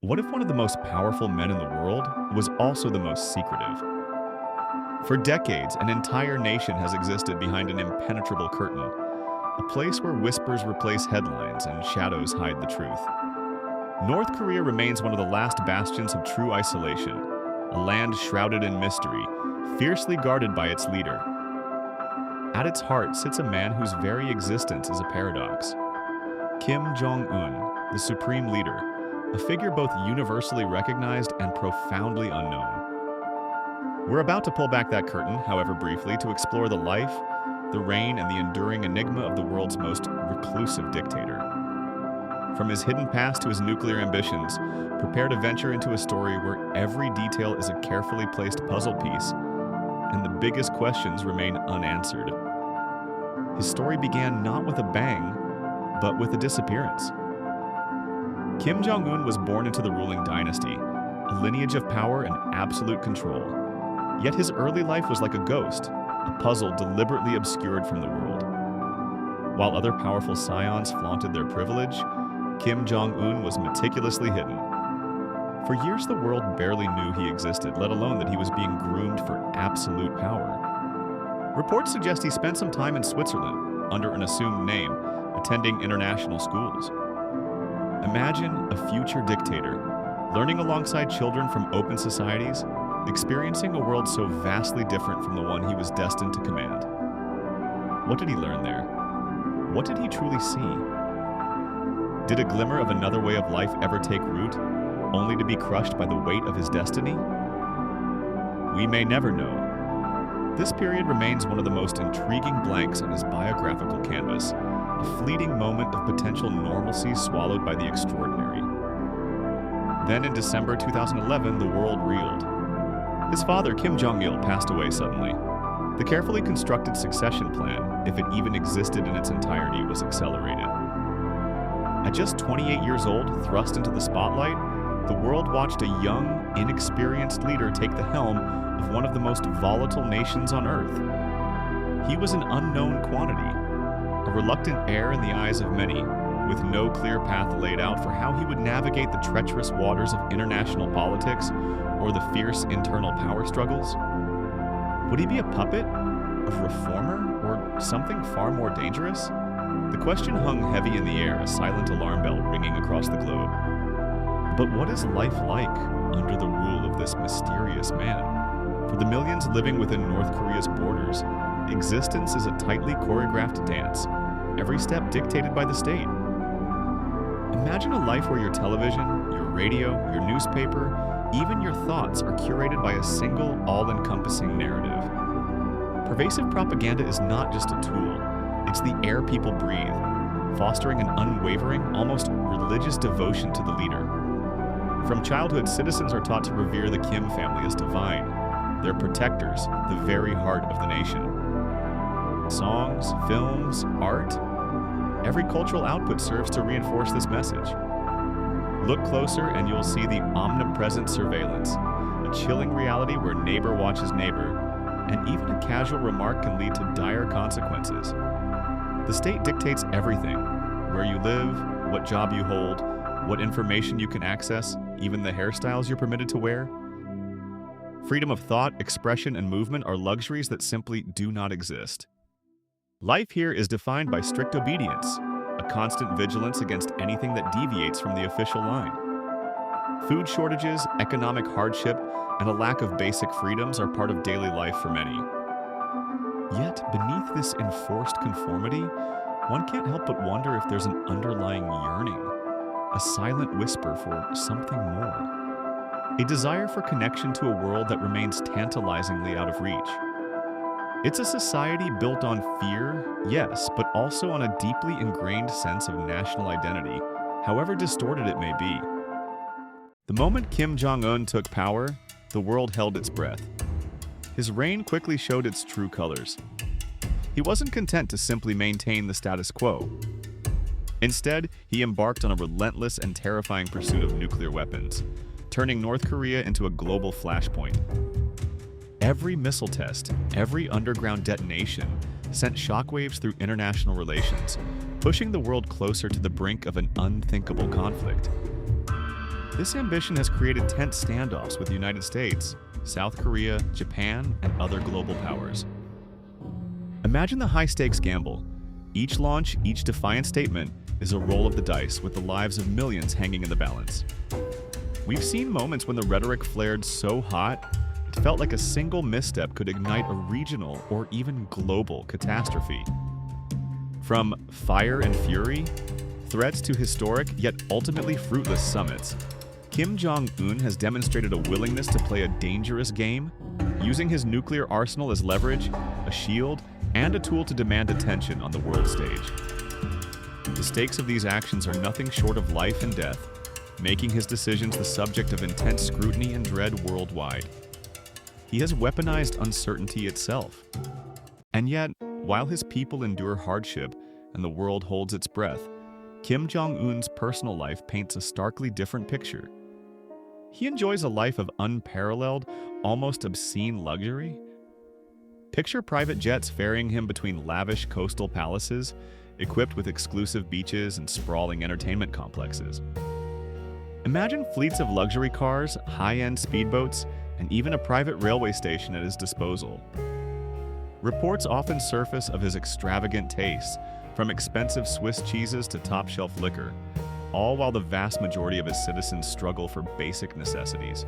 What if one of the most powerful men in the world was also the most secretive? For decades, an entire nation has existed behind an impenetrable curtain, a place where whispers replace headlines and shadows hide the truth. North Korea remains one of the last bastions of true isolation, a land shrouded in mystery, fiercely guarded by its leader. At its heart sits a man whose very existence is a paradox. Kim Jong-un, the supreme leader, a figure both universally recognized and profoundly unknown. We're about to pull back that curtain, however briefly, to explore the life, the reign, and the enduring enigma of the world's most reclusive dictator. From his hidden past to his nuclear ambitions, prepare to venture into a story where every detail is a carefully placed puzzle piece, and the biggest questions remain unanswered. His story began not with a bang, but with a disappearance. Kim Jong-un was born into the ruling dynasty, a lineage of power and absolute control. Yet his early life was like a ghost, a puzzle deliberately obscured from the world. While other powerful scions flaunted their privilege, Kim Jong-un was meticulously hidden. For years, the world barely knew he existed, let alone that he was being groomed for absolute power. Reports suggest he spent some time in Switzerland, under an assumed name, attending international schools. Imagine a future dictator, learning alongside children from open societies, experiencing a world so vastly different from the one he was destined to command. What did he learn there? What did he truly see? Did a glimmer of another way of life ever take root, only to be crushed by the weight of his destiny? We may never know. This period remains one of the most intriguing blanks on his biographical canvas, a fleeting moment of potential normalcy swallowed by the extraordinary. Then in December 2011, the world reeled. His father, Kim Jong-il, passed away suddenly. The carefully constructed succession plan, if it even existed in its entirety, was accelerated. At just 28 years old, thrust into the spotlight, the world watched a young, inexperienced leader take the helm of one of the most volatile nations on Earth. He was an unknown quantity, a reluctant heir in the eyes of many, with no clear path laid out for how he would navigate the treacherous waters of international politics or the fierce internal power struggles. Would he be a puppet, a reformer, or something far more dangerous? The question hung heavy in the air, a silent alarm bell ringing across the globe. But what is life like under the rule of this mysterious man? For the millions living within North Korea's borders, existence is a tightly choreographed dance, every step dictated by the state. Imagine a life where your television, your radio, your newspaper, even your thoughts are curated by a single, all-encompassing narrative. Pervasive propaganda is not just a tool, it's the air people breathe, fostering an unwavering, almost religious devotion to the leader. From childhood, citizens are taught to revere the Kim family as divine, their protectors, the very heart of the nation. Songs, films, art, every cultural output serves to reinforce this message. Look closer and you'll see the omnipresent surveillance, a chilling reality where neighbor watches neighbor, and even a casual remark can lead to dire consequences. The state dictates everything: where you live, what job you hold, what information you can access, even the hairstyles you're permitted to wear. Freedom of thought, expression, and movement are luxuries that simply do not exist. Life here is defined by strict obedience, a constant vigilance against anything that deviates from the official line. Food shortages, economic hardship, and a lack of basic freedoms are part of daily life for many. Yet, beneath this enforced conformity, one can't help but wonder if there's an underlying yearning, a silent whisper for something more. A desire for connection to a world that remains tantalizingly out of reach. It's a society built on fear, yes, but also on a deeply ingrained sense of national identity, however distorted it may be. The moment Kim Jong-un took power, the world held its breath. His reign quickly showed its true colors. He wasn't content to simply maintain the status quo. Instead, he embarked on a relentless and terrifying pursuit of nuclear weapons, turning North Korea into a global flashpoint. Every missile test, every underground detonation sent shockwaves through international relations, pushing the world closer to the brink of an unthinkable conflict. This ambition has created tense standoffs with the United States, South Korea, Japan, and other global powers. Imagine the high-stakes gamble. Each launch, each defiant statement is a roll of the dice with the lives of millions hanging in the balance. We've seen moments when the rhetoric flared so hot, it felt like a single misstep could ignite a regional or even global catastrophe. From fire and fury, threats to historic yet ultimately fruitless summits, Kim Jong-un has demonstrated a willingness to play a dangerous game, using his nuclear arsenal as leverage, a shield, and a tool to demand attention on the world stage. The stakes of these actions are nothing short of life and death, making his decisions the subject of intense scrutiny and dread worldwide. He has weaponized uncertainty itself. And yet, while his people endure hardship and the world holds its breath, Kim Jong-un's personal life paints a starkly different picture. He enjoys a life of unparalleled, almost obscene luxury. Picture private jets ferrying him between lavish coastal palaces, equipped with exclusive beaches and sprawling entertainment complexes. Imagine fleets of luxury cars, high-end speedboats, and even a private railway station at his disposal. Reports often surface of his extravagant tastes, from expensive Swiss cheeses to top-shelf liquor, all while the vast majority of his citizens struggle for basic necessities.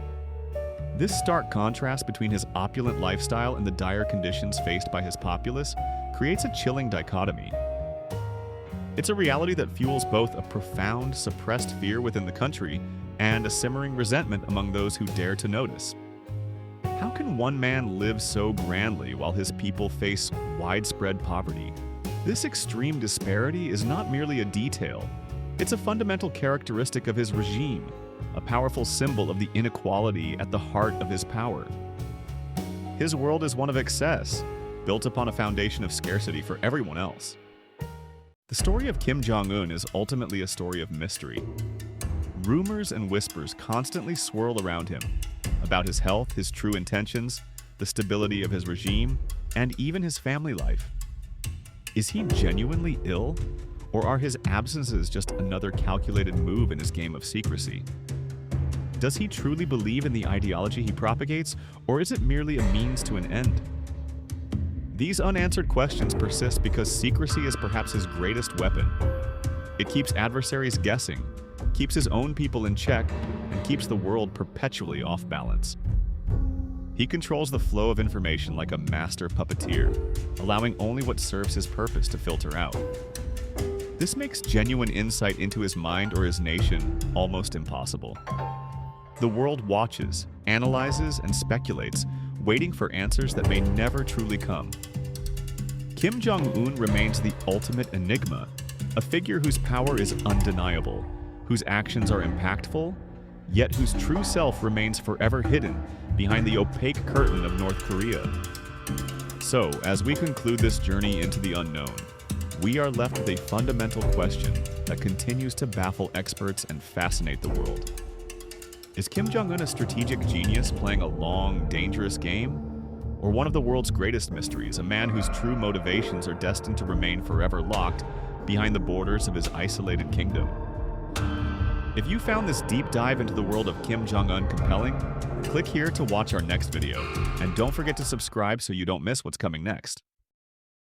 This stark contrast between his opulent lifestyle and the dire conditions faced by his populace creates a chilling dichotomy. It's a reality that fuels both a profound, suppressed fear within the country and a simmering resentment among those who dare to notice. How can one man live so grandly while his people face widespread poverty? This extreme disparity is not merely a detail. It's a fundamental characteristic of his regime, a powerful symbol of the inequality at the heart of his power. His world is one of excess, built upon a foundation of scarcity for everyone else. The story of Kim Jong-un is ultimately a story of mystery. Rumors and whispers constantly swirl around him about his health, his true intentions, the stability of his regime, and even his family life. Is he genuinely ill, or are his absences just another calculated move in his game of secrecy? Does he truly believe in the ideology he propagates, or is it merely a means to an end? These unanswered questions persist because secrecy is perhaps his greatest weapon. It keeps adversaries guessing, keeps his own people in check, and keeps the world perpetually off balance. He controls the flow of information like a master puppeteer, allowing only what serves his purpose to filter out. This makes genuine insight into his mind or his nation almost impossible. The world watches, analyzes, and speculates, waiting for answers that may never truly come. Kim Jong-un remains the ultimate enigma, a figure whose power is undeniable, whose actions are impactful, yet whose true self remains forever hidden behind the opaque curtain of North Korea. So, as we conclude this journey into the unknown, we are left with a fundamental question that continues to baffle experts and fascinate the world. Is Kim Jong-un a strategic genius playing a long, dangerous game? Or one of the world's greatest mysteries, a man whose true motivations are destined to remain forever locked behind the borders of his isolated kingdom? If you found this deep dive into the world of Kim Jong-un compelling, click here to watch our next video. And don't forget to subscribe so you don't miss what's coming next.